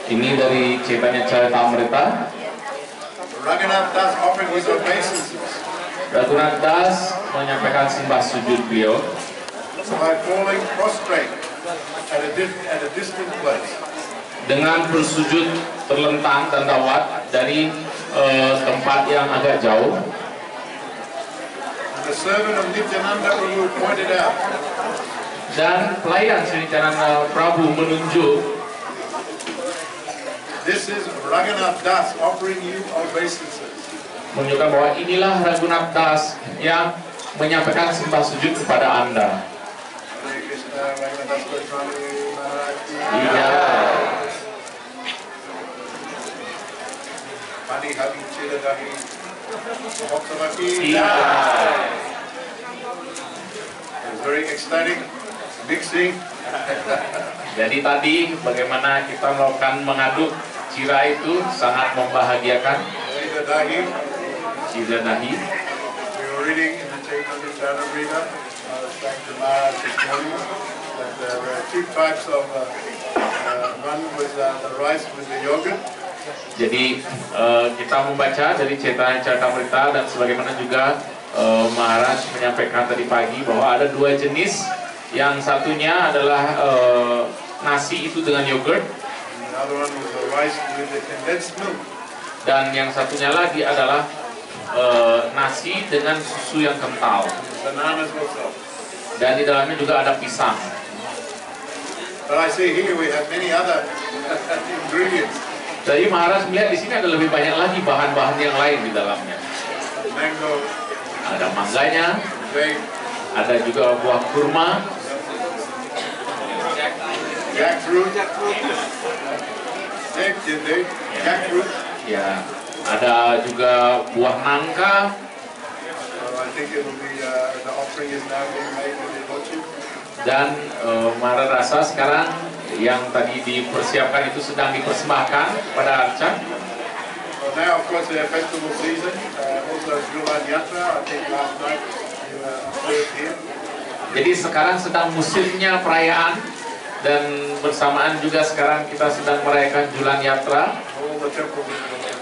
Ini dari Chaitanya Charitamrita. Raghunath Das offering his obeisances Raghunath Das menyampaikan sembah sujud beliau by falling prostrate at a distant place. dengan bersujud terlentang dan dawat dari tempat yang agak jauh. And the servant of Nityananda Prabhu pointed out Dan pelayan Sri Nityananda Prabhu menunjuk, this is Raghunath Das offering you obeisances. menunjukkan bahwa inilah Raghunath Das yang menyampaikan sembah sujud kepada Anda. Hare Krishna, Raghunath Das Goswami Maharaj ki Iya. Pani Hati Chidadahi Bhaktivati. Iya. It was very exciting, mixing. Jadi tadi bagaimana kita melakukan mengaduk cira itu sangat membahagiakan. Chidadahi. Chidadahi. We were reading in the Chaitanya Charitamrita, Dr. Maharaj this morning, that there were two types of, one was the rice with the yogurt. Jadi kita membaca dari Chaitanya Charitamrita dan sebagaimana juga Maharaj menyampaikan tadi pagi bahwa ada dua jenis. Yang satunya adalah nasi itu dengan yogurt. And the other one was the rice with the condensed milk. Dan yang satunya lagi adalah nasi dengan susu yang kental. Bananas also. Dan di dalamnya juga ada pisang. But I see here we have many other ingredients. Jadi Maharaj melihat di sini ada lebih banyak lagi bahan-bahan yang lain di dalamnya. Mango, Ada mangganya, grape, ada juga buah kurma, jackfruit, jackfruit. ya, ada juga buah nangka. So I think it will be the offering is now being made with the Lordship. Dan Maharaj rasa sekarang yang tadi dipersiapkan itu sedang dipersembahkan pada Arca. So now, of course, the festival season, also Julan Yatra. I think last night you were observed here. Jadi sekarang sedang musimnya perayaan dan bersamaan juga sekarang kita sedang merayakan Julan Yatra. All the temples in the world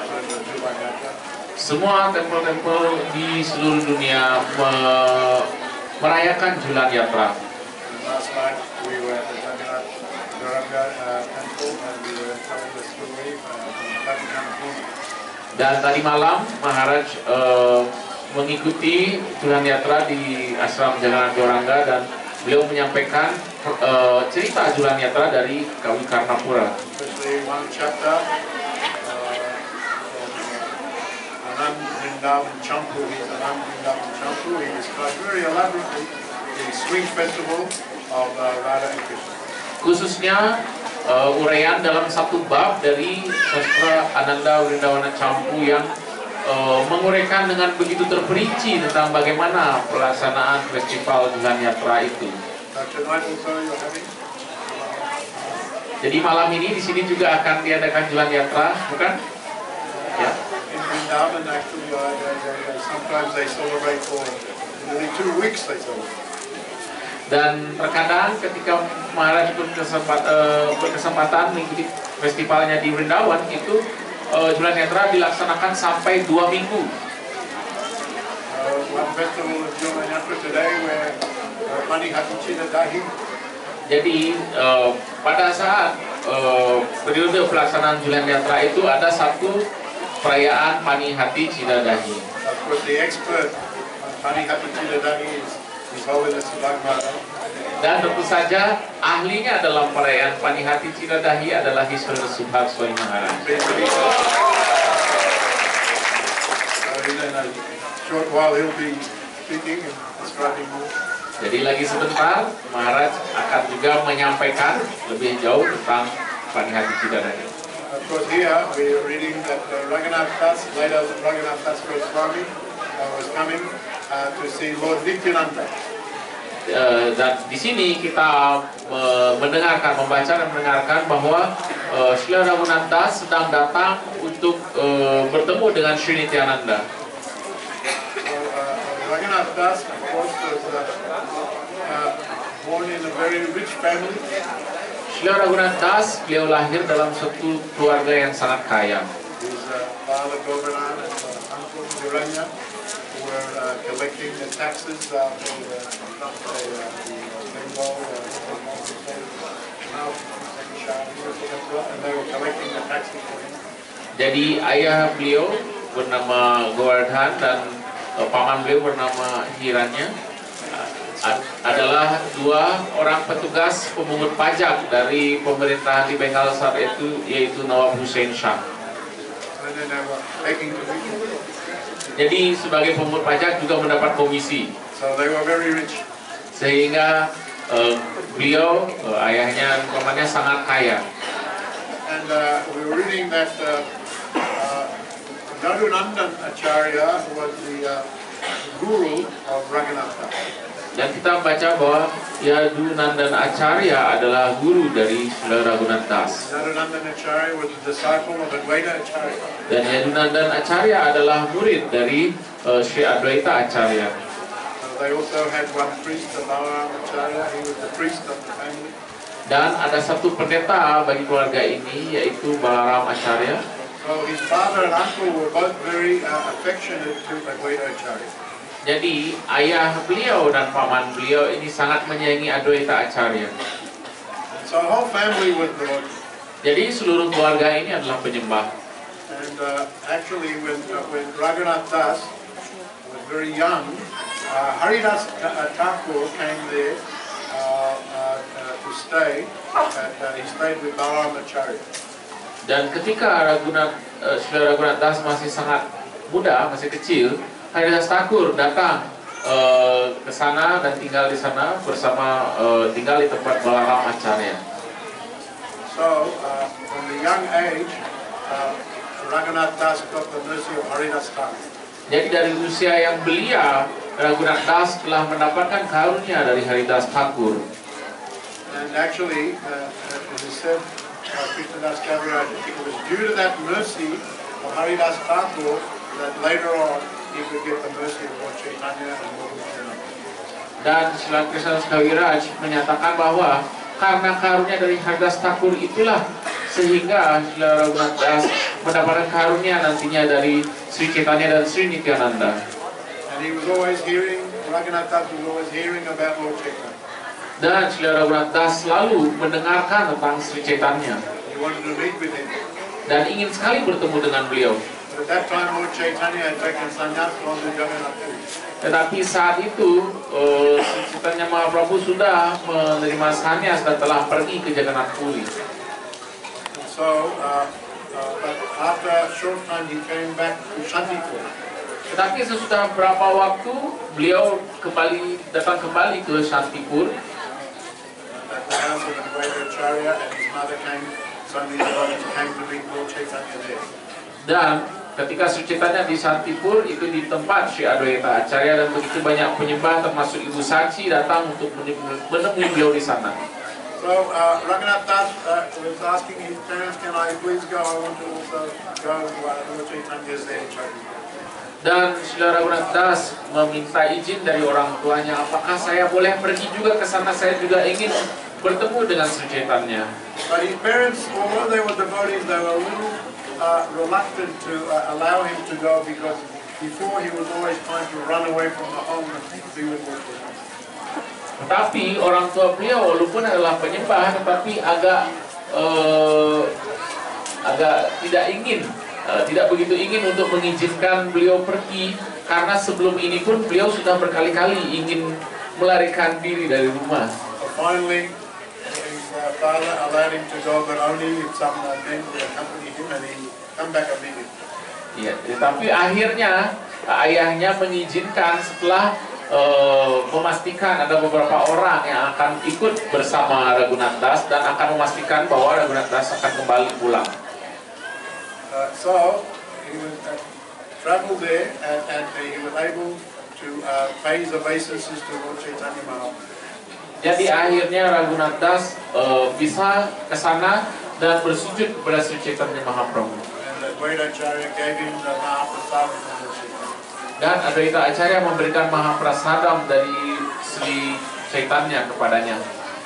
are the Julan Yatra. Semua tempel-tempel di seluruh dunia merayakan Julan Yatra. And last night we were at the Jagannath Gauranga temple and we were telling the story from Vatican Bhumi. Dan tadi malam Maharaj mengikuti Julan Yatra di ashram Jagannath Gauranga dan beliau menyampaikan cerita Julan Yatra dari Kawi Karnapura. Especially one chapter, Anand Vrindavan Champu. He's Anand Vrindavan Champu. He described very elaborately the swing festival of Radha and Krishna. Khususnya uraian dalam satu bab dari sastra Ananda Vrindawana Champu yang menguraikan dengan begitu terperinci tentang bagaimana pelaksanaan festival Julan Yatra itu. Tonight also you're having? Jadi malam ini di sini juga akan diadakan Julan Yatra, bukan? Ya. In Vrindavan actually sometimes they celebrate for nearly 2 weeks they celebrate. Dan terkadang ketika Maharaj berkesempatan mengikuti festivalnya di Vrindavan itu Julan Yatra dilaksanakan sampai 2 minggu. One festival of Julan Yatra today where Pani Hati Chidadahi. Jadi pada saat periode pelaksanaan Julan Yatra itu ada satu perayaan Pani Hati Chidadahi. Of course the expert on Pani Hati Chidadahi is His Holiness Subhagmara. Dan tentu saja ahlinya dalam perayaan Pani Hati Chidadahi adalah His Holiness Subhag Swami Maharaj. In a short while he'll be speaking and describing more. Jadi lagi sebentar Maharaj akan juga menyampaikan lebih jauh tentang Pani Hati Chidadahi. Of course here we are reading that Raghunath Das, later Raghunath Das Goswami was coming to see Lord Nityananda. Dan di sini kita membaca dan mendengarkan bahwa Srila Raghunath Das sedang datang untuk bertemu dengan Sri Nityananda. Raghunath Das, of course, was born in a very rich family. Sri Raghunath Das, beliau lahir dalam suatu keluarga yang sangat kaya. His father Govardhan and uncle Hiranya were collecting the taxes for the Bengal, and they were collecting the taxes for him. Jadi ayah beliau bernama Govardhan dan paman beliau bernama Hiranya adalah dua orang petugas pemungut pajak dari pemerintahan di Bengal saat itu, yaitu Nawab Hussain Shah. And then they were taking commission. Jadi sebagai pemungut pajak juga mendapat komisi. So they were very rich. Sehingga beliau, ayahnya dan pamannya sangat kaya. And we were reading that Nadunandan Acharya was the guru of Raghunatha. Dan kita baca bahwa Yadunandan Acharya adalah guru dari Sri Raghunath Das. Nadunandan Acharya was a disciple of Advaita Acharya. Dan Yadunandan Acharya adalah murid dari Sri Advaita Acharya. They also had one priest, Balaram Acharya. He was the priest of the family. Dan ada satu pendeta bagi keluarga ini, yaitu Balaram Acharya. So his father and uncle were both very affectionate to Advaita Acharya. Jadi ayah beliau dan paman beliau ini sangat menyayangi Advaita Acharya. So the whole family was devoted. Jadi seluruh keluarga ini adalah penyembah. And actually, when Raghunath Das was very young, Haridas Thakur came there to stay. And he stayed with Balaram Acharya. Dan ketika Sri Raghunath Das masih sangat muda, masih kecil, Haridas Thakur datang ke sana dan tinggal di sana bersama tinggal di tempat Balaram Acharya. So, from the young age, Raghunath Das got the mercy of Haridas Thakur. Jadi dari usia yang belia, Raghunath Das telah mendapatkan karunia dari Haridas Thakur. And actually, as I said, Krishnadas Kaviraj, it was due to that mercy of Haridas Thakur that later on he could get the mercy of Lord Chaitanya and Lord Nityananda. Dan Srila Krishnadas Kaviraj menyatakan bahwa karena karunia dari Haridas Thakur itulah sehingga Srila Raghunath Das mendapatkan karunia nantinya dari Sri Chaitanya dan Sri Nityananda. And he was always hearing, Raghunath Das was always hearing about Lord Chaitanya. Dan Srila Raghunath Das selalu mendengarkan tentang Sri Chaitanya He wanted to meet with him. dan ingin sekali bertemu dengan beliau. But at that time, Lord Chaitanya had taken sannyas from the Jagannath Puri. Tetapi saat itu Sri Chaitanya Mahaprabhu sudah menerima sannyas dan telah pergi ke Jagannath Puri. So, but after a short time, he came back to Shantipur. Tetapi sesudah beberapa waktu beliau datang kembali ke Shantipur. At the house of Advaita Acharya, and his mother came, suddenly came to meet Lord Chaitanya there. Dan ketika Sri Chaitanya di Shantipur, itu di tempat Sri Advaita Acharya, dan begitu banyak penyembah termasuk Ibu Sachi datang untuk menemui beliau di sana. So Raghunath Das was asking his parents, "Can I please go? I want to also go. Lord Chaitanya is there." Dan Srila Raghunath Das meminta izin dari orang tuanya, apakah saya boleh pergi juga ke sana? Saya juga ingin bertemu dengan Sri Chaitanya. But his parents, although they were devotees, they were a little reluctant to allow him to go because before he was always trying to run away from the home and be with Lord Chaitanya. Tetapi orang tua beliau walaupun adalah penyembah, tetapi agak tidak ingin, tidak begitu ingin untuk mengizinkan beliau pergi, karena sebelum ini pun beliau sudah berkali-kali ingin melarikan diri dari rumah. Finally, his father allowed him to go, but only if some men would accompany him, and he come back immediately. Ya, tetapi akhirnya ayahnya mengizinkan setelah memastikan ada beberapa orang yang akan ikut bersama Raghunath Das dan akan memastikan bahwa Raghunath Das akan kembali pulang. So he was traveled there, and he was able to pay his obeisances to Lord Chaitanya Mahaprabhu. Jadi akhirnya Raghunath Das bisa ke sana dan bersujud kepada Sri Chaitanya Mahaprabhu. And Advaita Acharya gave him the Mahaprasad from Lord Chaitanya. Dan Advaita Acharya memberikan Mahaprasadam dari Sri Chaitanya kepadanya.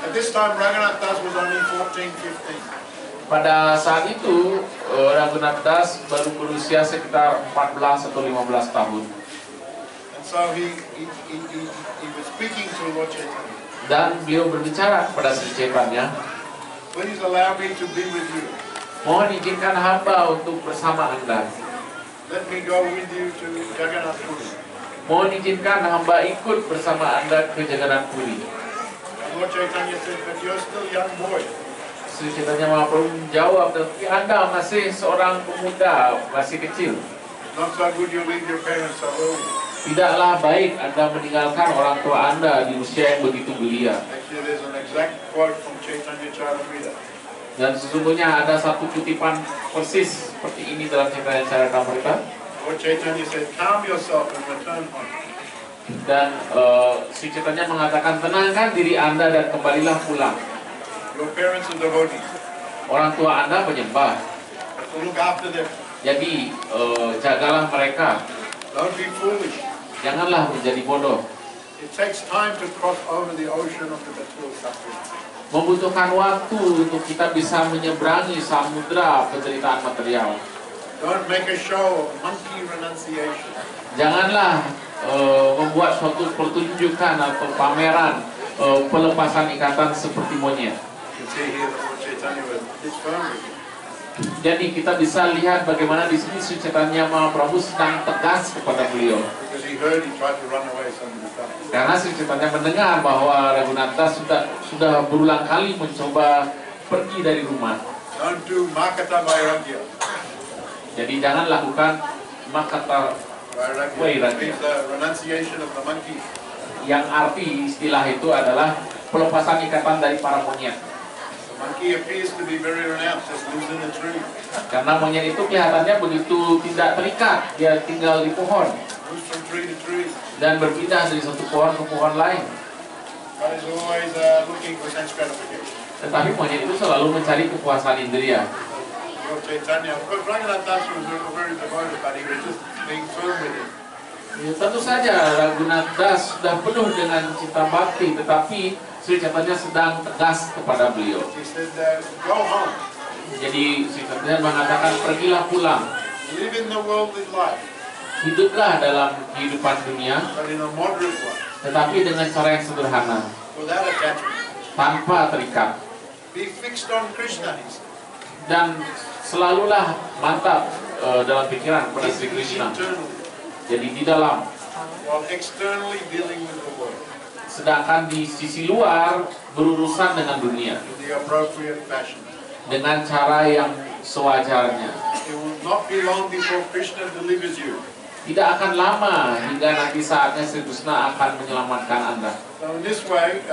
At this time, Raghunath Das was only 14, 15. Pada saat itu Raghunath Das baru berusia sekitar 14 atau 15 tahun. And so he was speaking to Lord Chaitanya. Dan beliau berbicara kepada Sri Chaitanya, Please allow me to be with you. mohon izinkan hamba untuk bersama Anda. Let me go with you to Jagannath Puri. Mohon izinkan hamba ikut bersama Anda ke Jagannath Puri. And Lord Chaitanya said, but you're still a young boy. Sri Chaitanya Mahaprabhu menjawab, tapi Anda masih seorang pemuda, masih kecil. Not so good you leave your parents so early. Tidaklah baik Anda meninggalkan orang tua Anda di usia yang begitu belia. Actually, there's an exact quote from Chaitanya Charitamrita. Dan sesungguhnya ada satu kutipan persis seperti ini dalam Chaitanya Charitamrita. Lord Chaitanya said, calm yourself and return home. Dan Sri Chaitanya mengatakan, tenangkan diri Anda dan kembalilah pulang. Your parents are devotees. Orang tua Anda penyembah. So look after them. Jadi jagalah mereka. Don't be foolish. Janganlah menjadi bodoh. It takes time to cross over the ocean of the material suffering. Membutuhkan waktu untuk kita bisa menyeberangi samudra penderitaan material. Don't make a show of monkey renunciation. Janganlah membuat suatu pertunjukan atau pameran pelepasan ikatan seperti monyet. You can see here that Lord Chaitanya was this firm with you. Jadi kita bisa lihat bagaimana di sini Sri Chaitanya Mahaprabhu sedang tegas kepada beliau. Because he heard he tried to run away some of the time. Karena Sri Chaitanya mendengar bahwa Raghunath Das sudah berulang kali mencoba pergi dari rumah. Don't do makata vairagya. Jadi jangan lakukan makata Vairagya Vairagya. means the renunciation of the monkey. Yang arti istilah itu adalah pelepasan ikatan dari para monyet. The monkey appears to be very renounced, just lives in a tree. Karena monyet itu kelihatannya begitu tidak terikat, dia tinggal di pohon Moves from tree to tree. dan berpindah dari satu pohon ke pohon lain. But is always looking for sense gratification. Tetapi monyet itu selalu mencari kepuasan indria. Lord Chaitanya, of course, Raghunath Das was very devoted, but he was just being firm with him. Ya, tentu saja Raghunath Das sudah penuh dengan cinta bakti, tetapi Sri Chaitanya sedang tegas kepada beliau. He said, go home. Jadi Sri Chaitanya mengatakan, pergilah pulang, Live in the worldly life, hiduplah dalam kehidupan dunia, but in a moderate way, tetapi dengan cara yang sederhana, without attachment. tanpa terikat. Be fixed on Krishna, he said. Dan selalulah mantap dalam pikiran pada Sri Krishna. Internally, Jadi di dalam, while externally dealing with the world sedangkan di sisi luar berurusan dengan dunia in the appropriate fashion. dengan cara yang sewajarnya. It will not be long before Krishna delivers you. Tidak akan lama hingga nanti saatnya Sri Krishna akan menyelamatkan Anda. So in this way,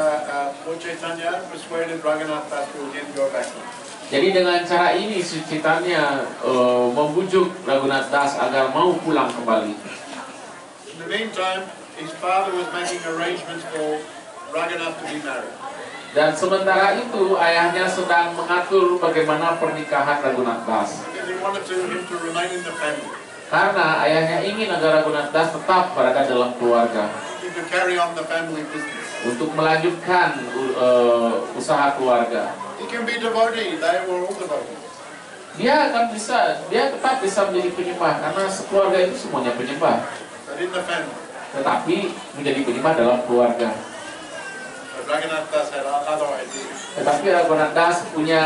Lord Chaitanya persuaded Raghunath Das to again go back home. Jadi dengan cara ini Sri Chaitanya membujuk Raghunath Das agar mau pulang kembali. In the meantime, his father was making arrangements for Raghunath to be married. Dan sementara itu ayahnya sedang mengatur bagaimana pernikahan Raghunath Das. Because he wanted him to remain in the family. Karena ayahnya ingin agar Raghunath Das tetap berada dalam keluarga To carry on the family business. untuk melanjutkan usaha keluarga. He can be devotee, they were all devotees. Dia tetap bisa menjadi penyembah karena sekeluarga itu semuanya penyembah. But in the family. Tetapi menjadi penyembah dalam keluarga. But Raghunath Das had other ideas. Tetapi Raghunath Das punya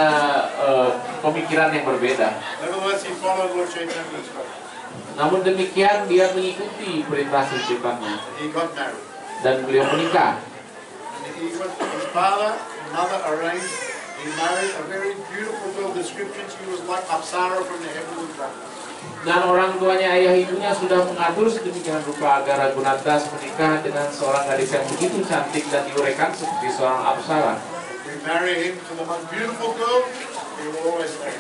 pemikiran yang berbeda. Nevertheless, he followed Lord Chaitanya's instructions. Namun demikian dia mengikuti perintah Sri Chaitanya He got married. dan beliau menikah. And his father and mother arranged. He married a very beautiful girl. Description, she was like Apsara from the heavenly planet. Dan orang tuanya, ayah ibunya sudah mengatur sedemikian rupa agar Raghunath Das menikah dengan seorang gadis yang begitu cantik dan diuraikan seperti seorang apsara. We marry him to the most beautiful girl. He will always stay.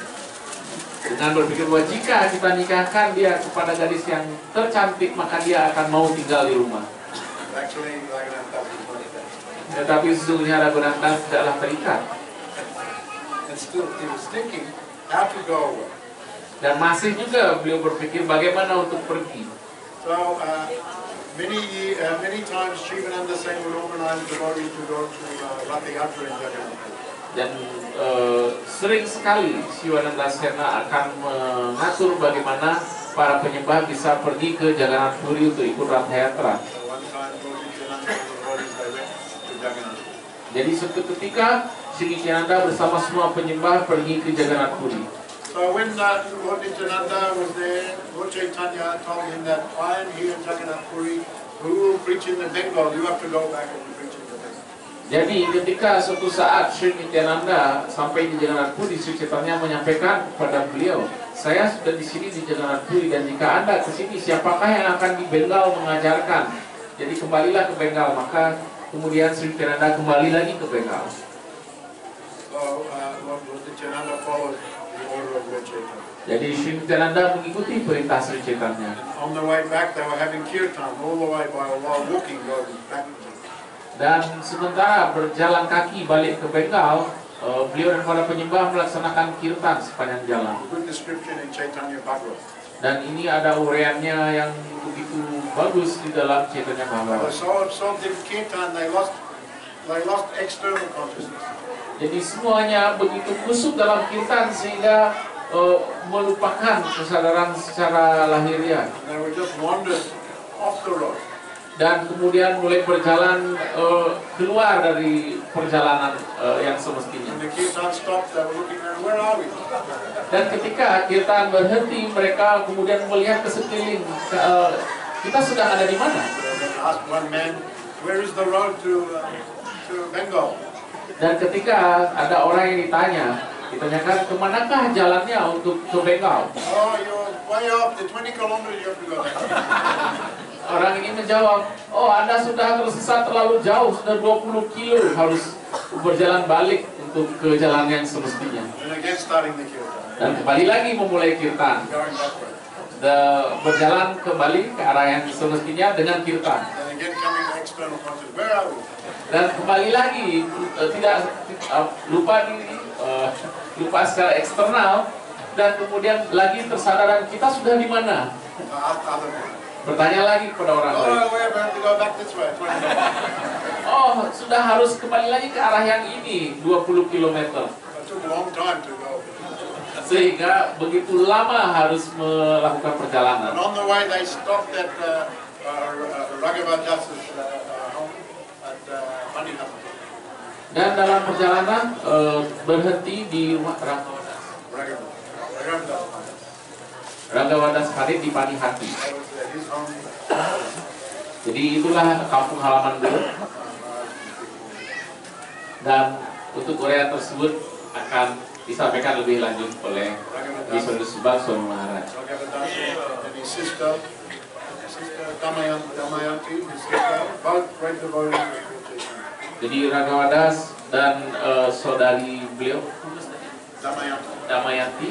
Dengan berpikir bahwa jika kita nikahkan dia kepada gadis yang tercantik, maka dia akan mau tinggal di rumah. Actually, Raghunath Das was not that. Tetapi sesungguhnya Raghunath Das tidaklah terikat. And still, he was thinking how to go away. Dan masih juga beliau berpikir bagaimana untuk pergi. So, many times Shivananda Sen would organize devotees to go to Rath Yatra in Jagannath. Dan sering sekali Siwananda Sena akan mengatur bagaimana para penyembah bisa pergi ke Jagannath Puri untuk ikut Ratha Yatra. So one time Lord Nityananda and the devotees they went to Jagannath. Jadi suatu ketika Sri Nityananda bersama semua penyembah pergi ke Jagannath Puri. So when Lord Nityananda was there, Lord Chaitanya told him that I am here in Jagannath Puri, who will preach in the Bengal, you have to go back and preach in the Bengal. Jadi ketika suatu saat Sri Nityananda sampai di Jagannath Puri, Sri Chaitanya menyampaikan kepada beliau, saya sudah di sini di Jagannath Puri dan jika Anda ke sini siapakah yang akan di Bengal mengajarkan? Jadi kembalilah ke Bengal. Maka kemudian Sri Nityananda kembali lagi ke Bengal. So Lord Nityananda followed the order of Lord Chaitanya. Jadi Sri Nityananda mengikuti perintah Sri Chaitanya. On the way back, they were having kirtan all the way while walking going back. Dan sementara berjalan kaki balik ke Bengal, beliau dan para penyembah melaksanakan kirtan sepanjang jalan. Good description in Chaitanya Bhagavad. Dan ini ada uraiannya yang begitu bagus di dalam Chaitanya They Bhagavad. were so in kirtan, they lost external consciousness. Jadi semuanya begitu kusuk dalam kirtan sehingga melupakan kesadaran secara lahiriah. They were just wandered off the road. Dan kemudian mulai berjalan keluar dari perjalanan yang semestinya. When the kirtan stopped, they were looking around, where are we? Dan ketika kirtan berhenti, mereka kemudian melihat ke sekeliling, kita sedang ada di mana? So they asked one man, where is the road to Bengal? Dan ketika ada orang yang ditanyakan kemanakah jalannya untuk ke Bengal? Oh, you're way off, the 20 kilometers you have to go there. Orang ini menjawab, oh Anda sudah tersesat terlalu jauh, sudah 20 kilo harus berjalan balik untuk ke jalan yang semestinya. And again starting the kirtan, Dan kembali lagi memulai kirtan. going backward. Berjalan kembali ke arah yang semestinya dengan kirtan. And again coming to external consciousness, where are we? Dan kembali lagi lupa diri, lupa secara eksternal, dan kemudian lagi tersadaran kita sudah di mana. Other man. Bertanya lagi kepada orang lain. Oh, we have to go back this way, 20 kilometers. Oh, sudah harus kembali lagi ke arah yang ini, 20 km. It took a long time to go. Sehingga begitu lama harus melakukan And perjalanan. on the way they stopped at Raghavat Das's home at Manihata. Dan dalam perjalanan berhenti di rumah Raghavat Das. Ranggawadas Parit di Panihati. That was his home. Jadi itulah kampung halaman beliau. Dan untuk uraian tersebut akan disampaikan lebih lanjut oleh Vishnu Subag Swami Maharaj. Raghavat Das and his sister Damayanti, his sister, both great devotees of Lord Chaitanya. Jadi Ranggawadas dan saudari beliau Damayanti,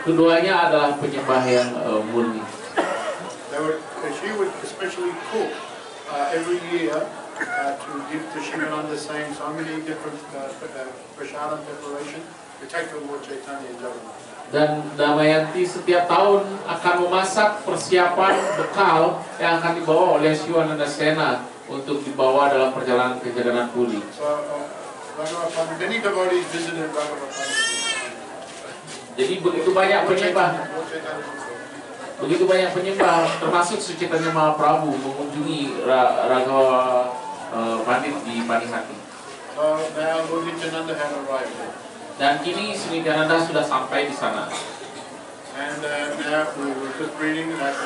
keduanya adalah penyembah yang murni. She would especially cook every year to give to Shivananda Sen so many different prasadam preparation to take to Lord Chaitanya and Jagannath. Dan Damayanti setiap tahun akan memasak persiapan bekal yang akan dibawa oleh Siwananda Sena untuk dibawa dalam perjalanan ke Jagannath Puri. So Raghavat, many devotees visited Raghavat. Jadi begitu banyak penyembah, termasuk Sri Chaitanya Mahaprabhu mengunjungi Raghawa Pandit di Panihati. So now Lord Nityananda had arrived there. Dan kini Sri Nityananda sudah sampai di sana. And now we were just reading that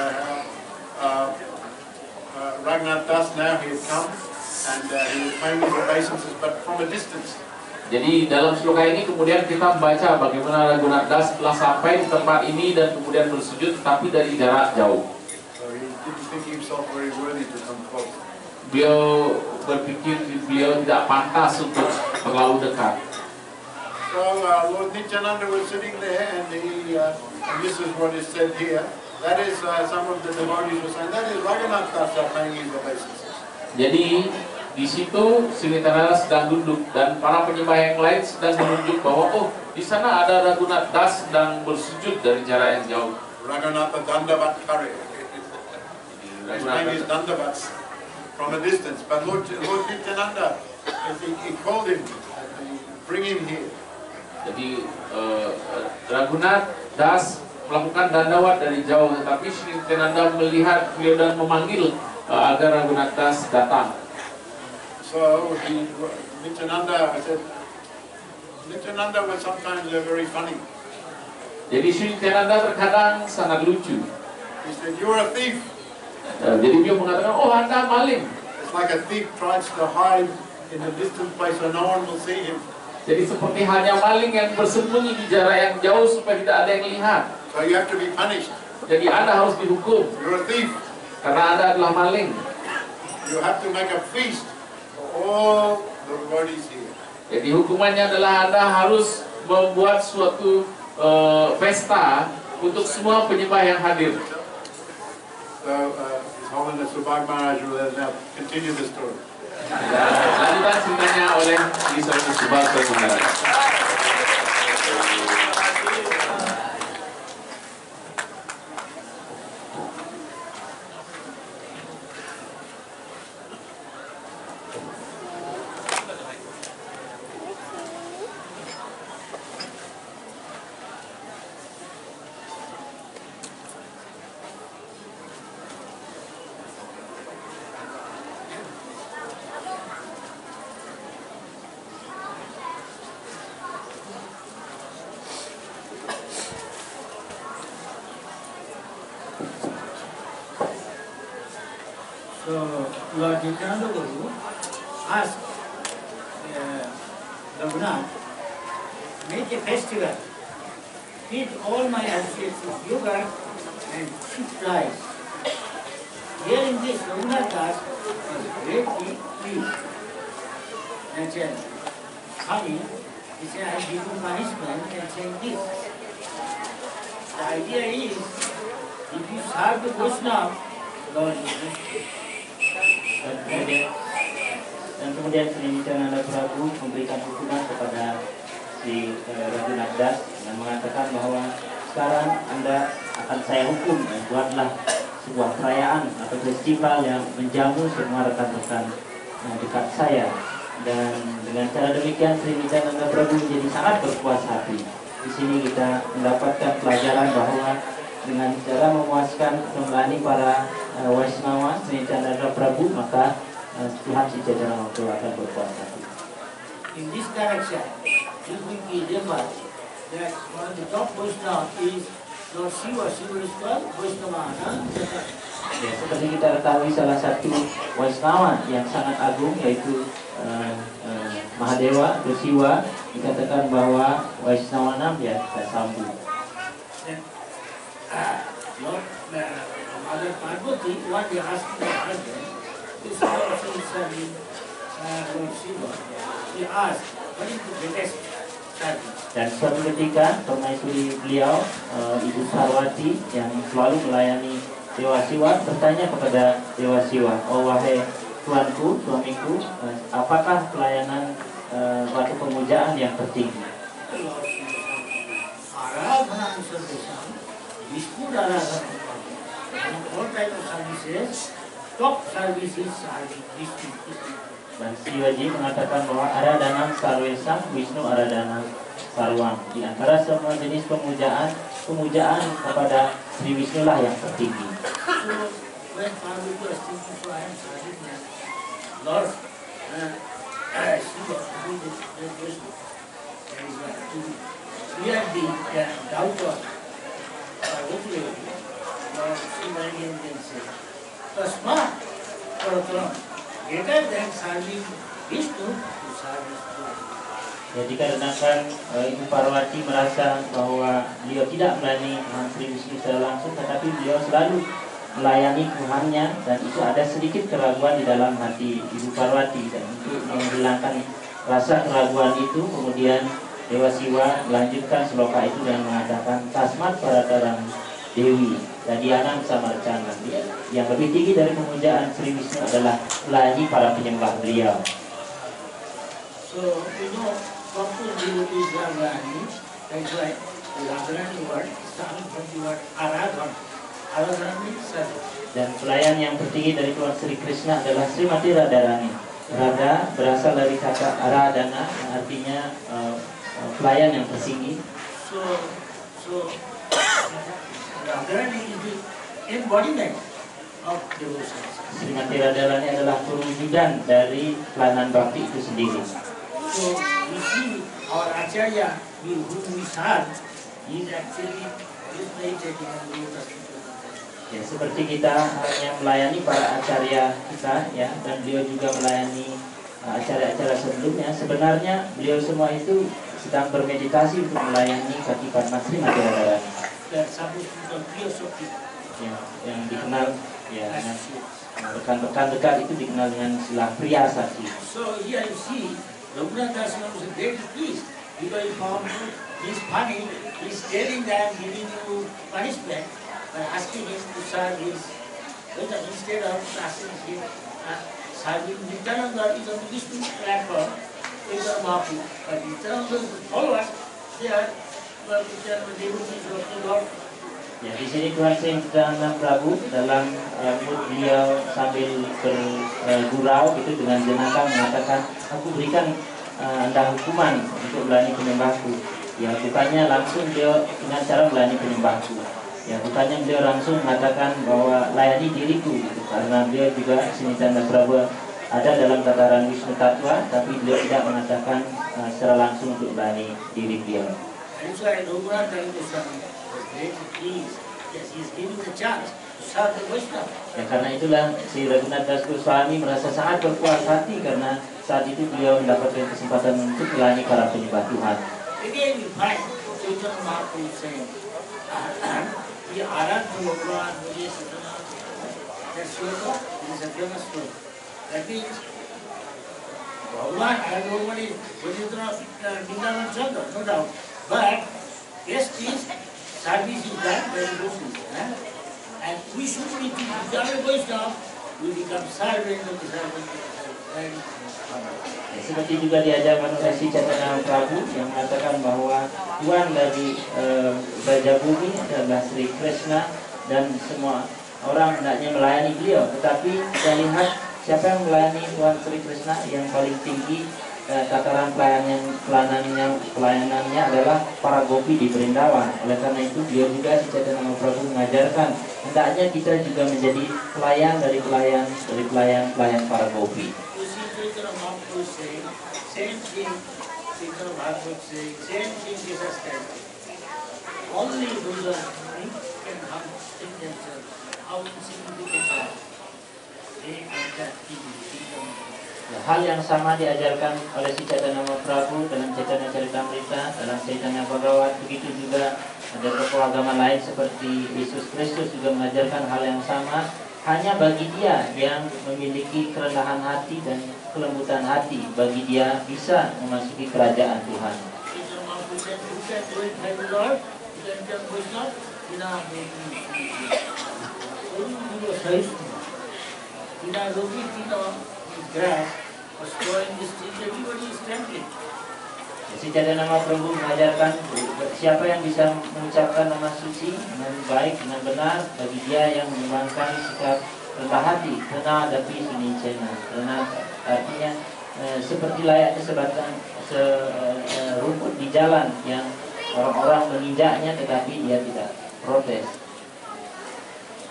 Raghunath Das now he had come and he was paying his obeisances but from a distance. Jadi dalam sloka ini kemudian kita membaca bagaimana Raghunath Das telah sampai di tempat ini dan kemudian bersujud tetapi dari jarak jauh. So he didn't think himself very worthy to come close. Beliau berpikir beliau tidak pantas untuk terlalu dekat. So Lord Nityananda was sitting there and and this is what is said here. That is some of the devotees were saying that is Raghunath Das paying his obeisances. Jadi di situ Sri Nityananda sedang duduk dan para penyembah yang lain sedang menunjuk bahwa oh di sana ada Raghunath Das sedang bersujud dari jarak yang jauh. Raghunath Dandavat Kare. His name is Dandavats from a distance. But Lord Nityananda, he called him, bring him here. Jadi Raghunath Das melakukan dandawat dari jauh, tetapi Sri Nityananda melihat beliau dan memanggil agar Raghunath Das datang. So Nityananda, I said, Nityananda was sometimes very funny. Jadi Sri Nityananda terkadang sangat lucu. He said, "You're a thief." Jadi beliau mengatakan, oh Anda maling. It's like a thief tries to hide in a distant place so no one will see him. Jadi seperti hanya maling yang bersembunyi di jarak yang jauh supaya tidak ada yang lihat. So you have to be punished. Jadi Anda harus dihukum You're a thief. karena Anda adalah maling. You have to make a feast for all the devotees here. Jadi hukumannya adalah Anda harus membuat suatu pesta untuk semua penyembah yang hadir. So His Holiness Subhag Maharaj will now continue the story. Lanjutan ceritanya oleh His Holiness Subhag Maharaj. So Lord Nityananda Guru asked Raghunath, make a festival, feed all my associates with yogurt and cheap rice. Hearing this, Raghunath Das was greatly pleased and said, Swami, he said, I give you punishment and saying this. The idea is, if you serve the Vaishnava, Lord is merciful. Dan kemudian Sri Nityananda Prabhu memberikan hukuman kepada si Raghunath Das dan mengatakan bahwa sekarang Anda akan saya hukum, buatlah sebuah perayaan atau festival yang menjamu semua rekan-rekan dekat saya. Dan dengan cara demikian Sri Nityananda Prabhu menjadi sangat berpuas hati. Di sini kita mendapatkan pelajaran bahwa dengan cara memuaskan melayani para Vaishnava Sri Nityananda Prabhu, maka Tuhan Sri Chaitanya Mahaprabhu akan berpuas hati. In this direction, if we remember that one of the top Vaishnava is Lord Shiva, Shiva is called Vaishnava. Ya, seperti kita ketahui salah satu Vaishnava yang sangat agung yaitu Mahadewa atau Shiva, dikatakan bahwa Vaishnava nam ya Sambu. Lord Mother Parvati, what they asked her husband, this also is serving Lord Shiva. She asked, what is the greatest service? Dan suatu ketika permaisuri beliau, Ibu Sarwati yang selalu melayani Dewa Shiva bertanya kepada Dewa Shiva, oh wahai tuanku, suamiku, apakah pelayanan suatu pemujaan yang tertinggi? Lord Shiva, Aradhana Sarvesam, Vishnu Aradhana. All type of services, top service is serving Vishnu. Dan Shivaji mengatakan bahwa Aradhana Sarvesam, Vishnu Aradhana Sarwam. Di antara semua jenis pemujaan kepada Sri Vishnu lah yang tertinggi. So when Parvati was thinking, so I am serving Lord Shiva, who is the Vishnu. That is why to clear the doubt of Parvati, Lord Shiva can say, Tasmat Paratram, greater than serving Vishnu to serve Vishnu. Ya, dikarenakan Ibu Parwati merasa bahwa beliau tidak melayani Tuhan Sri Vishnu secara langsung, tetapi beliau selalu melayani Tuhannya, dan itu ada sedikit keraguan di dalam hati Ibu Parwati. Dan untuk menghilangkan rasa keraguan itu, kemudian Dewa Shiva melanjutkan sloka itu dengan mengatakan Tasmat Parataram Dewi Dadianam Samarcana. Yang lebih tinggi dari pemujaan Sri Vishnu adalah melayani para penyembah beliau. So we know proper devotees are Rani, that's why the Radharani word started from the word Aradhana. Aradhana means service. Dan pelayan yang tertinggi dari Tuan Sri Krishna adalah Srimati Radharani. Radha berasal dari kata Aradhana, yang artinya pelayan yang tertinggi. So Radharani is the embodiment of devotion. Srimati Radharani adalah perwujudan dari pelayanan bakti itu sendiri. So we see our Acharya, whom we serve, is actually meditating on the lotus feet. Ya, seperti kita hanya melayani para acarya kita, ya, dan beliau juga melayani acara-acara sebelumnya. Sebenarnya beliau semua itu sedang bermeditasi untuk melayani kaki Padma Srimati Radharani. Yang dikenal, ya, rekan-rekan dekat itu dikenal dengan istilah Priya Sakti. So here you see, Raghunath Das was a very pleased because he found he's funny, he's telling them, giving you punishment. Asking him to serve his, instead of asking him, serving Nityananda is on the Vishnu platform, is a Mahaprabhu. But Nityananda's followers, they are devotees of the Lord. Ya, di sini Tuhan Sri Nityananda Prabhu dalam mood beliau sambil bergurau itu dengan jenaka mengatakan, aku berikan Anda hukuman untuk melayani penyembahku. Ya, bukannya langsung dia dengan cara melayani penyembahku. Ya, bukannya beliau langsung mengatakan bahwa layani diriku gitu. Karena beliau juga Sri Nityananda Prabhu ada dalam tataran Wisnu Tattva, tapi beliau tidak mengatakan secara langsung untuk melayani diri beliau. That's why Raghunath Goswami was very pleased. Yes, he is giving the chance to serve the Vaishnava. Ya, karena itulah si Raghunath Das Goswami merasa sangat berpuas hati karena saat itu beliau mendapatkan kesempatan untuk melayani para penyembah Tuhan. Again we find Chaitanya Mahaprabhu saying, the Aradha Bhagavan Vijay Satana. That sloka is a famous sloka. That means Bhagavan Aradha Bhagavan is Vrindavan Chandra, no doubt. But yes, is service is done by devotees. And we should be to become a Vaishnava, we become servant of the servant. Ya, seperti juga diajarkan oleh si Chaitanya Prabhu yang mengatakan bahwa Tuhan dari Brajabumi adalah Sri Krishna dan semua orang hendaknya melayani beliau. Tetapi kita lihat siapa yang melayani Tuhan Sri Krishna yang paling tinggi tataran pelayanannya adalah para gopi di Vrindavan. Oleh karena itu beliau juga si Chaitanya Prabhu mengajarkan hendaknya kita juga menjadi pelayan dari pelayan para gopi. Same thing, Chaitanya Bhagavad saying, same thing Jesus said. Only those can think themselves how insignificant they are. They are that kingdom. Hal yang sama diajarkan oleh si Chaitanya Mahaprabhu dalam Chaitanya Charitamrita, dalam Chaitanya Bhagavat. Begitu juga ada tokoh agama lain seperti Yesus Kristus juga mengajarkan hal yang sama. Hanya bagi dia yang memiliki kerendahan hati dan kelembutan hati, bagi dia bisa memasuki kerajaan Tuhan. Si Chaitanya Mahaprabhu mengajarkan siapa yang bisa mengucapkan nama suci dengan baik, dengan benar, bagi dia yang mengembangkan sikap rendah hati, tenang hadapi suni cena. Tenang artinya seperti layaknya sebatang rumput di jalan yang orang-orang menginjaknya tetapi dia tidak protes.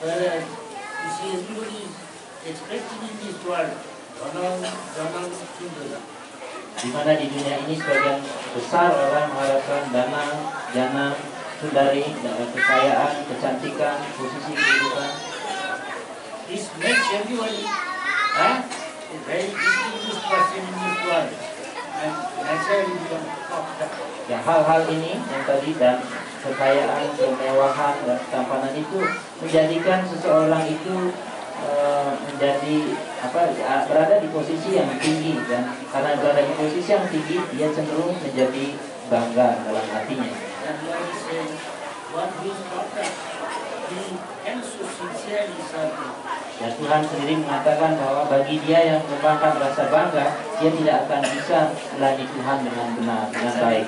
You see, everybody is expecting in this world, Dhanam, Sundara. Di mana di dunia ini sebagian besar orang mengharapkan dana, jana, sundari, kekayaan, kecantikan, posisi kehidupan. This makes everybody a very distinguished person in this world, and naturally become puffed up. Ya, hal-hal ini yang tadi dan kekayaan, kemewahan dan ketampanan itu menjadikan seseorang itu berada di posisi yang tinggi, dan karena berada di posisi yang tinggi dia cenderung menjadi bangga dalam hatinya. Ya, Tuhan sendiri mengatakan bahwa bagi dia yang mengembangkan rasa bangga, dia tidak akan bisa melayani Tuhan dengan benar, dengan baik.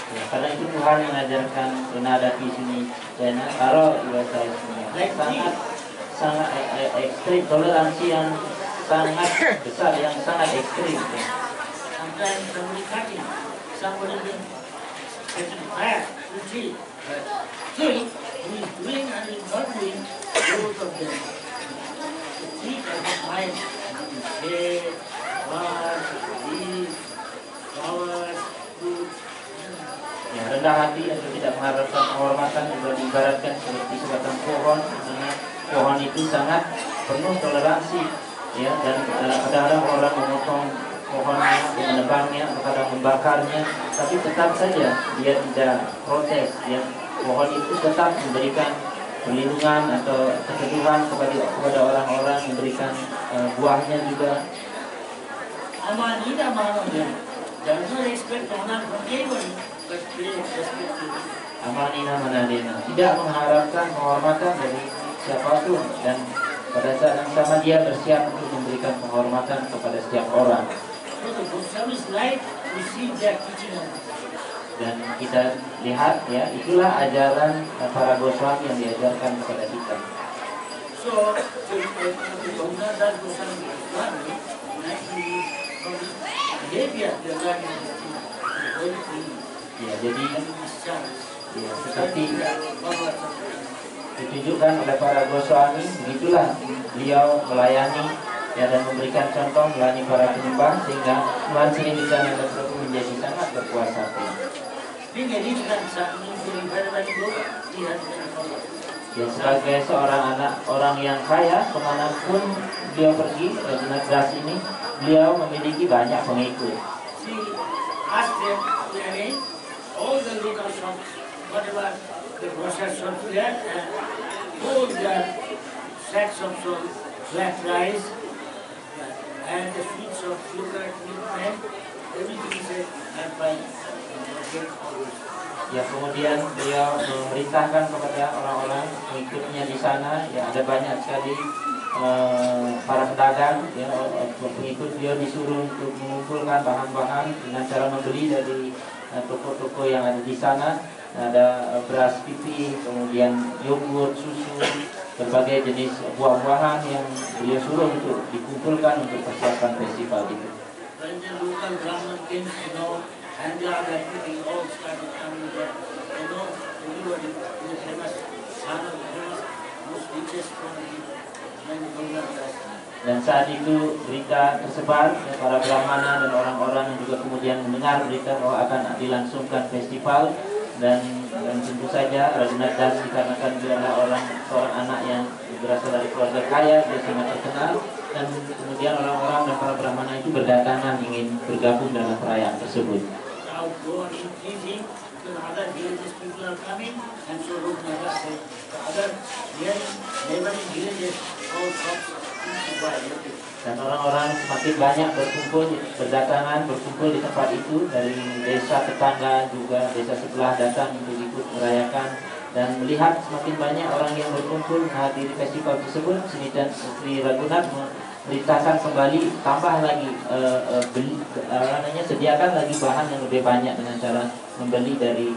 Ya, karena itu Tuhan yang mengajarkan renada di sini dan kalau bahasa sangat sangat ekstrim, toleransi yang sangat besar, yang sangat ekstrim. Ya. Sometimes somebody cutting, somebody being getting fire, you see. But still, who is doing and is not doing, both of them. The treat of the mind, shade, wash, leaves, flowers, fruit. Ya, rendah hati atau tidak mengharapkan penghormatan juga diibaratkan seperti sebatang pohon, karena pohon itu sangat penuh toleransi, ya, dan kadang-kadang orang memotong pohonnya, menebangnya, kadang membakarnya, tapi tetap saja dia tidak protes, ya. Pohon itu tetap memberikan perlindungan atau keteduhan kepada orang-orang, memberikan buahnya juga. Amanina Manamya does not expect honor from anybody, but they expect to. Amanina manadina, tidak mengharapkan penghormatan dari siapapun, dan pada saat yang sama dia bersiap untuk memberikan penghormatan kepada setiap orang. So the Goswami's life received their teaching on this. Dan kita lihat, ya, itulah ajaran para Goswami yang diajarkan kepada kita. So, the Gaunadas Goswami naturally from his behavior they are learning this thing. Very clean. Ya, jadi And discharge. ya, seperti Bhagavad ditunjukkan oleh para Goswami, begitulah beliau melayani, ya, dan memberikan contoh melayani para penyembah sehingga Tuhan Sri Nityananda Prabhu menjadi sangat berkuasa hati. Being a rich man, means wherever he goes, he has many followers. Ya, sebagai seorang anak orang yang kaya, kemanapun beliau pergi, Rajunat Das ini, beliau memiliki banyak pengikut. See, ask them to arrange all the local shops, whatever the grocer shops there, and all the sacks of black rice, and the sweets of sugar, milk, and everything is I'm buying. Ya, kemudian beliau memerintahkan kepada orang-orang pengikutnya di sana, ya, ada banyak sekali para pedagang, ya, pengikut beliau disuruh untuk mengumpulkan bahan-bahan dengan cara membeli dari toko-toko yang ada di sana. Ada beras pipi, kemudian yogurt, susu, berbagai jenis buah-buahan yang beliau suruh untuk dikumpulkan untuk persiapan festival itu. When the local Brahman came to know, and the other people all started coming there. You know, everybody is a famous son of the famous, most richest from the Gaunadas. Dan saat itu berita tersebar, ya, para Brahmana dan orang-orang yang juga kemudian mendengar berita bahwa akan dilangsungkan festival, dan tentu saja Rajunat Das dikarenakan dia adalah seorang anak yang berasal dari keluarga kaya, dia sangat terkenal, dan kemudian orang-orang dan para Brahmana itu berdatangan ingin bergabung dalam perayaan tersebut. Now go on increasing, because other villages people are coming, and so Rupnagar said, the other neighboring villages, all shops, to buy. Dan orang-orang semakin banyak berkumpul di tempat itu, dari desa tetangga juga desa sebelah datang untuk ikut merayakan, dan melihat semakin banyak orang yang berkumpul menghadiri festival tersebut. Sri Raghunath memerintahkan kembali, tambah lagi sediakan lagi bahan yang lebih banyak dengan cara membeli dari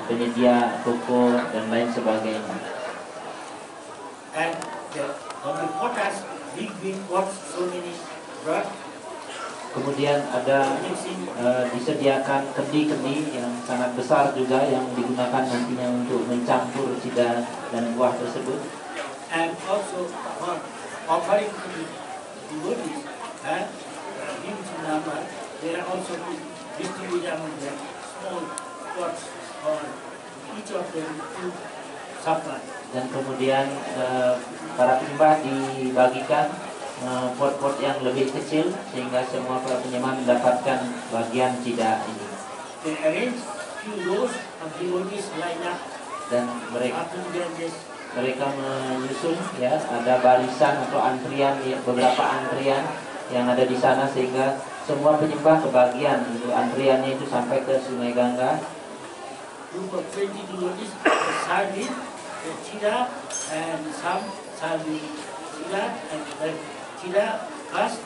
penyedia toko dan lain sebagainya. And on the potters, big pots, so many brought. Kemudian ada disediakan kendi-kendi yang sangat besar juga yang digunakan nantinya untuk mencampur sida dan buah tersebut. And also for offering to the devotees, and huge number, there are also distributed among them small pots for each of them to supply. Dan kemudian para penyembah dibagikan pot-pot yang lebih kecil sehingga semua para penyembah mendapatkan bagian sida ini. They arrange few rows of devotees line up. Dan mereka menyusun, ya, ada barisan atau antrian, ya, beberapa antrian yang ada di sana sehingga semua penyembah kebagian untuk antriannya itu sampai ke Sungai Gangga. Group of 20 devotees serve it, the chida, and some serve the chida and the chida first,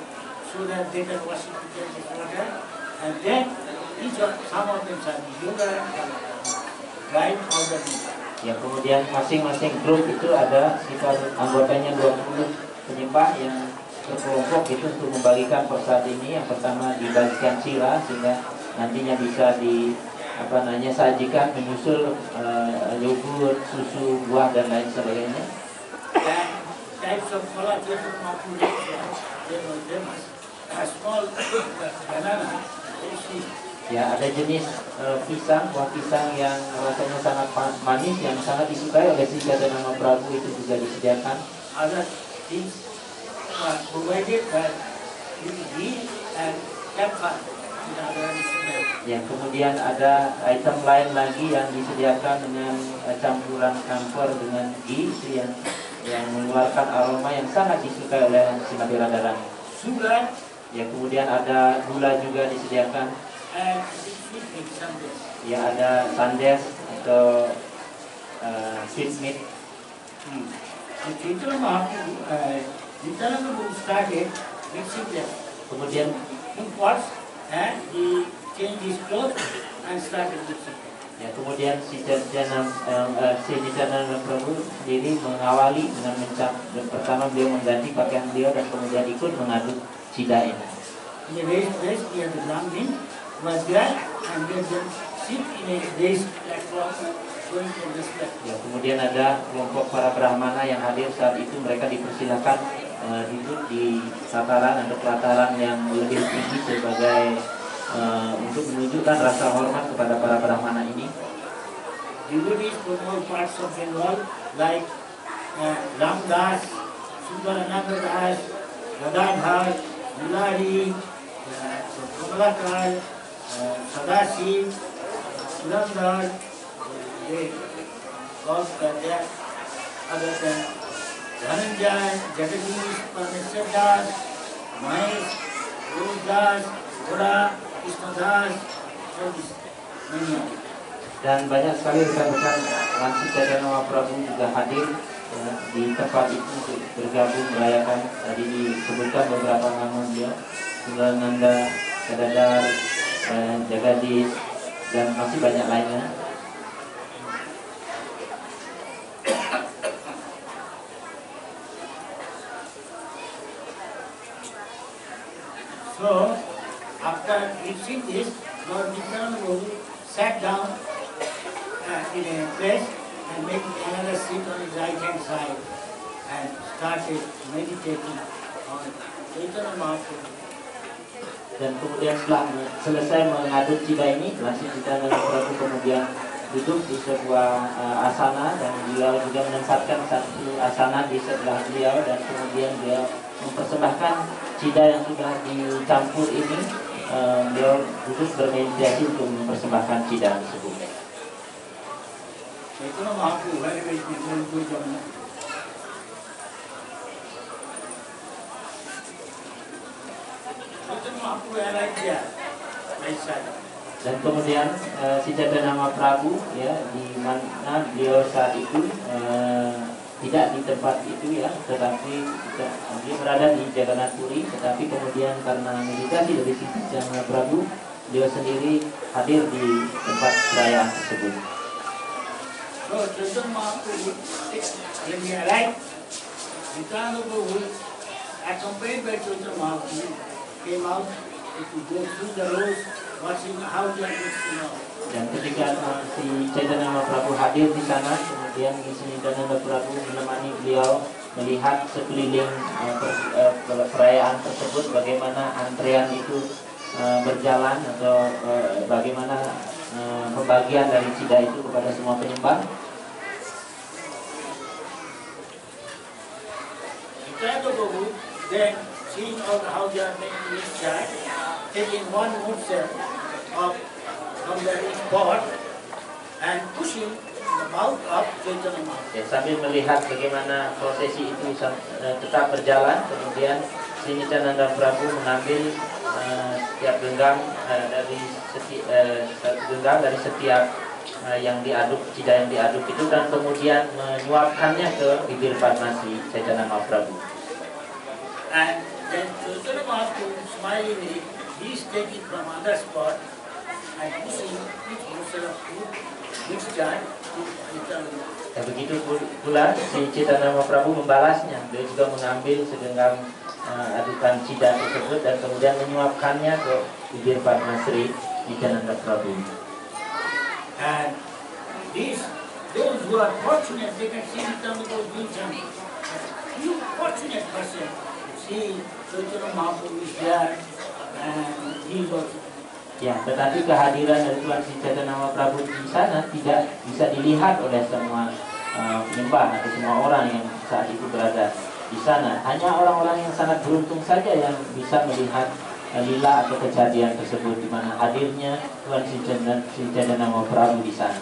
so that they can wash it with the water, and then some of them are yoga drive out of it. Ya, kemudian masing-masing grup itu ada sekitar anggotanya 20 penyembah yang berkelompok itu untuk membagikan persat ini. Yang pertama dibagikan sila sehingga nantinya bisa sajikan menyusul yogurt, susu, buah dan lain sebagainya. And types of kola Chaitanya Mahaprabhu they must a small banana, very sweet. Ya, ada jenis pisang, buah pisang yang rasanya sangat manis yang sangat disukai oleh si Chaitanya Mahaprabhu itu juga disediakan. Other things are provided by ghee and camphor. Ya, kemudian ada item lain lagi yang disediakan dengan campuran camphor dengan ghee itu yang mengeluarkan aroma yang sangat disukai oleh Srimati Radharani. Sugar. Ya, kemudian ada gula juga disediakan. And sweet meat sandesh. Ya, ada sandesh atau sweet meat. So Chaitanya Mahaprabhu, Nityananda started mixing them. Kemudian in pots and he changed his clothes and started mixing them. ya, kemudian si Nityananda Prabhu sendiri mengawali dengan pertama beliau mengganti pakaian beliau dan kemudian ikut mengaduk cida ini. In a raised place near the Brahmin was there and let them sit in a raised platform going from this platform. Ya, kemudian ada kelompok para Brahmana yang hadir saat itu, mereka dipersilakan duduk di tataran atau pelataran yang lebih tinggi sebagai untuk menunjukkan rasa hormat kepada para Brahmana ini. Devotees from all parts of Bengal like Ramdas, Sundarananda Das, Gadadhar, Mulari, Kamalakar, Sadashiv, Surandar, they all there. Other than Dhananjay, Jagadish, Parmeshwar Das, Mahesh, Rose Das, Goda, Krishna Das, all these many others. Dan banyak sekali rekan-rekan langsung Chaitanya Mahaprabhu juga hadir di tempat itu untuk bergabung merayakan. Tadi disebutkan beberapa nama dia, Sundarananda, Gadadhar, Jagadish, dan masih banyak lainnya. So, after reaching this, Lord Nityananda sat down in a place and made another seat on his right hand side and started meditating on Chaitanya Mahaprabhu. Dan kemudian setelah selesai mengaduk cida ini, Lasi Chaitanya Mahaprabhu kemudian duduk di sebuah asana dan beliau juga menempatkan satu asana di sebelah beliau dan kemudian beliau mempersembahkan cida yang sudah dicampur ini. Beliau duduk bermeditasi untuk mempersembahkan cida tersebut. Chaitanya Mahaprabhu, wherever it is, will go Jamuna. Chaitanya Mahaprabhu arrived there, right side. Dan kemudian si Chaitanya Mahaprabhu ya, di mana beliau saat itu tidak di tempat itu ya, tetapi dia berada di Jagannath Puri, tetapi kemudian karena meditasi dari si Chaitanya Mahaprabhu, beliau sendiri hadir di tempat perayaan tersebut. So Chaitanya Mahaprabhu, when he arrived, Nityananda Prabhu, accompanied by Chaitanya Mahaprabhu, came out to go through the rows, watching how they are mixing up. Dan ketika si Chaitanya Mahaprabhu hadir di sana, kemudian si Nityananda Prabhu menemani beliau melihat sekeliling perayaan tersebut, bagaimana antrean itu berjalan atau bagaimana pembagian dari cida itu kepada semua penyembah. Nityananda Prabhu then seeing how they are making this chai, taking one morsel from the pot and pushing the mouth of Chaitanya Mahaprabhu. Ya, sambil melihat bagaimana prosesi itu tetap berjalan, kemudian si Nityananda Prabhu mengambil setiap genggam dari setiap yang diaduk, cida yang diaduk itu, dan kemudian menyuapkannya ke bibir Padma si Chaitanya Mahaprabhu. And then Chaitanya Mahaprabhu smilingly, he is taking from other spot and pushing each morsel of food mixture to Nityananda. Ya, begitu pula si Chaitanya Mahaprabhu membalasnya. Dia juga mengambil segenggam adukan cida tersebut dan kemudian menyuapkannya ke bibir Padma Sri Nityananda Prabhu. And those who are fortunate, they can see Nityananda Prabhu doing something. You fortunate person, see Chaitanya Mahaprabhu is there and he is also. Ya, tetapi kehadiran dari Tuhan Sri Chaitanya Mahaprabhu di sana tidak bisa dilihat oleh semua penyembah atau semua orang yang saat itu berada di sana. Hanya orang-orang yang sangat beruntung saja yang bisa melihat lila atau kejadian tersebut, di mana hadirnya Tuhan Sri Chaitanya Mahaprabhu di sana.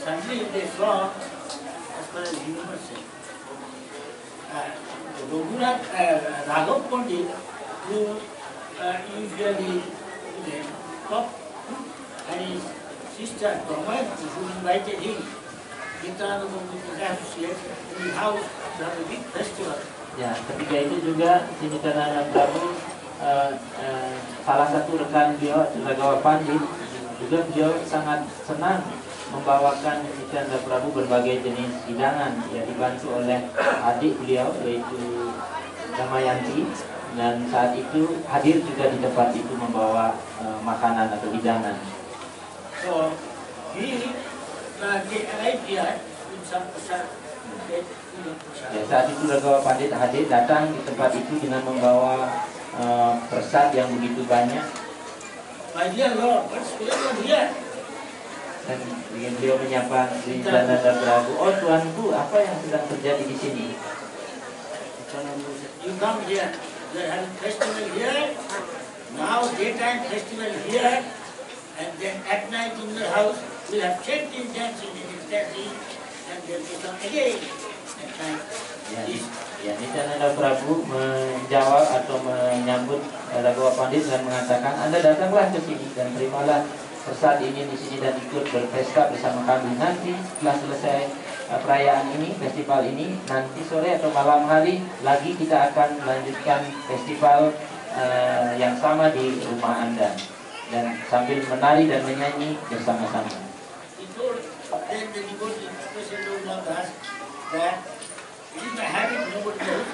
Suddenly they saw, as far as universal, Raghav Pandit, who usually top, and his sister Brahma, who invited him, Nityananda Prabhu is associated in his house to have a big festival. Ya, ketika itu juga si Nityananda Prabhu, salah satu rekan beliau, Raghav Pandit, juga beliau sangat senang membawakan Nityananda Prabhu berbagai jenis hidangan. Ya, dibantu oleh adik beliau yaitu Damayanti, dan saat itu hadir juga di tempat itu membawa makanan atau hidangan. So he arrived here with some prasad. Ya, saat itu Raghav Pandit hadir datang di tempat itu dengan membawa prasad yang begitu banyak. My dear Lord, what's going on here? Dan ingin beliau menyapa Sri Nityananda Prabhu. Oh Tuanku, apa yang sedang terjadi di sini? You come here. We are having festival here. Now daytime festival here, and then at night in your house we have chanting, dancing, and ecstasy, and then we come again at night. Ya, Nityananda Prabhu menjawab atau menyambut Raghav Pandit dan mengatakan, Anda datanglah ke sini dan terimalah prasad ini di sini dan ikut berpesta bersama kami. Nanti setelah selesai perayaan ini, festival ini, nanti sore atau malam hari lagi kita akan melanjutkan festival yang sama di rumah Anda dan sambil menari dan menyanyi bersama-sama. Then the devotee, especially Raghunath, that it is my habit, nobody knows.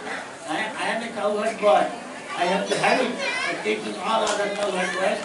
I am a cowherd boy. I have to have it, taking all other cowherd boys.